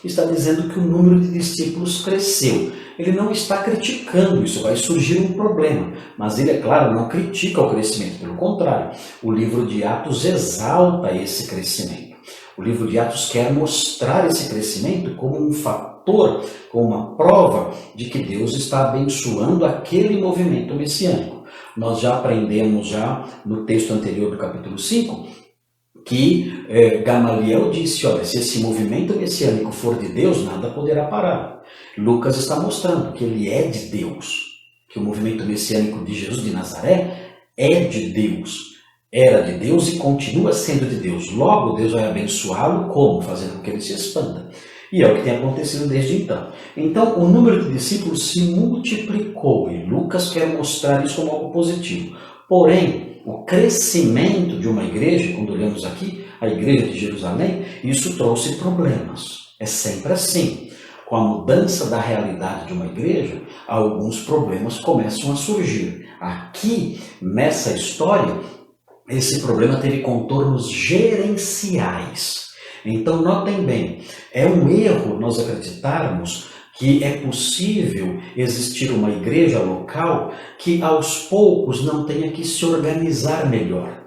está dizendo que o número de discípulos cresceu. Ele não está criticando isso, vai surgir um problema, mas ele, é claro, não critica o crescimento, pelo contrário, o livro de Atos exalta esse crescimento. O livro de Atos quer mostrar esse crescimento como um fator, como uma prova de que Deus está abençoando aquele movimento messiânico. Nós já aprendemos no texto anterior do capítulo 5, que Gamaliel disse, olha, se esse movimento messiânico for de Deus, nada poderá parar. Lucas está mostrando que ele é de Deus, que o movimento messiânico de Jesus de Nazaré é de Deus, era de Deus e continua sendo de Deus. Logo, Deus vai abençoá-lo como? Fazendo com que ele se expanda. E é o que tem acontecido desde então. Então, o número de discípulos se multiplicou e Lucas quer mostrar isso como algo positivo. Porém, o crescimento de uma igreja, quando olhamos aqui, a igreja de Jerusalém, isso trouxe problemas. É sempre assim. Com a mudança da realidade de uma igreja, alguns problemas começam a surgir. Aqui, nessa história, esse problema teve contornos gerenciais. Então, notem bem, é um erro nós acreditarmos que é possível existir uma igreja local que aos poucos não tenha que se organizar melhor.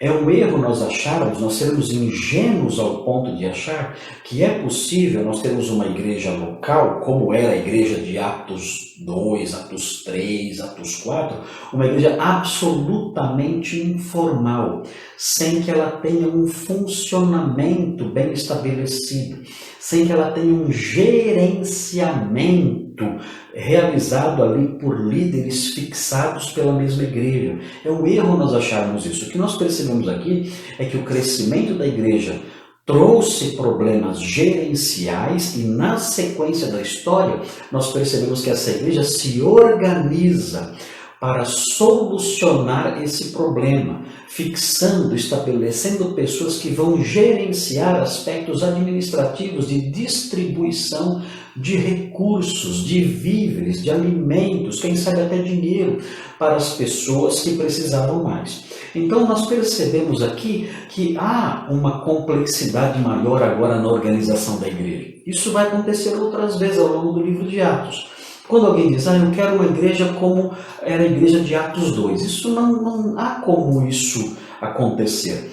É um erro nós acharmos, nós sermos ingênuos ao ponto de achar que é possível nós termos uma igreja local, como era a igreja de Atos 2, Atos 3, Atos 4, uma igreja absolutamente informal, sem que ela tenha um funcionamento bem estabelecido, sem que ela tenha um gerenciamento realizado ali por líderes fixados pela mesma igreja. É um erro nós acharmos isso. O que nós percebemos aqui é que o crescimento da igreja trouxe problemas gerenciais e na sequência da história nós percebemos que essa igreja se organiza para solucionar esse problema, fixando, estabelecendo pessoas que vão gerenciar aspectos administrativos de distribuição de recursos, de víveres, de alimentos, quem sabe até dinheiro, para as pessoas que precisavam mais. Então nós percebemos aqui que há uma complexidade maior agora na organização da igreja. Isso vai acontecer outras vezes ao longo do livro de Atos. Quando alguém diz, eu quero uma igreja como era a igreja de Atos 2, isso não há como isso acontecer.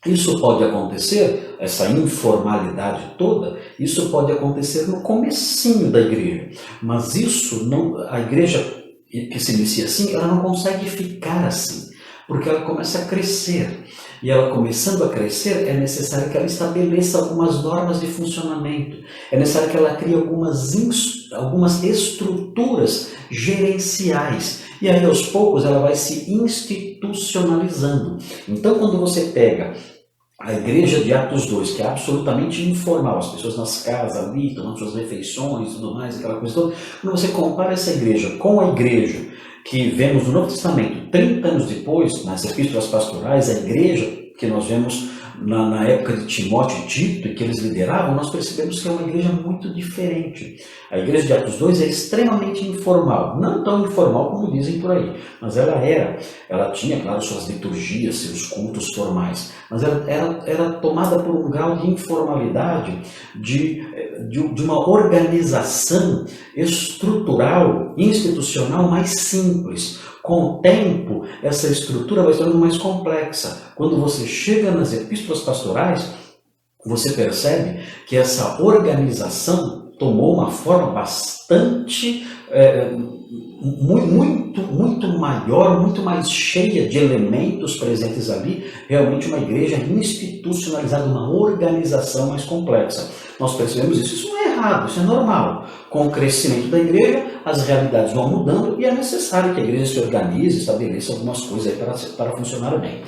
Isso pode acontecer, essa informalidade toda, isso pode acontecer no comecinho da igreja. Mas isso não, a igreja que se inicia assim, ela não consegue ficar assim, porque ela começa a crescer. E ela começando a crescer, é necessário que ela estabeleça algumas normas de funcionamento. É necessário que ela crie algumas estruturas gerenciais. E aí, aos poucos, ela vai se institucionalizando. Então, quando você pega a igreja de Atos 2, que é absolutamente informal, as pessoas nas casas ali, tomando suas refeições e tudo mais, aquela coisa toda, quando você compara essa igreja com a igreja que vemos no Novo Testamento, 30 anos depois, nas epístolas pastorais, a igreja que nós vemos na época de Timóteo e Tito, e que eles lideravam, nós percebemos que é uma igreja muito diferente. A igreja de Atos 2 é extremamente informal, não tão informal como dizem por aí, mas ela tinha, claro, suas liturgias, seus cultos formais, mas ela era tomada por um grau de informalidade, de uma organização estrutural, institucional mais simples. Com o tempo, essa estrutura vai se tornando mais complexa. Quando você chega nas epístolas pastorais, você percebe que essa organização tomou uma forma bastante, muito maior, muito mais cheia de elementos presentes ali, realmente uma igreja institucionalizada, uma organização mais complexa. Nós percebemos isso não é errado, isso é normal. Com o crescimento da igreja, as realidades vão mudando e é necessário que a igreja se organize, estabeleça algumas coisas aí para funcionar bem.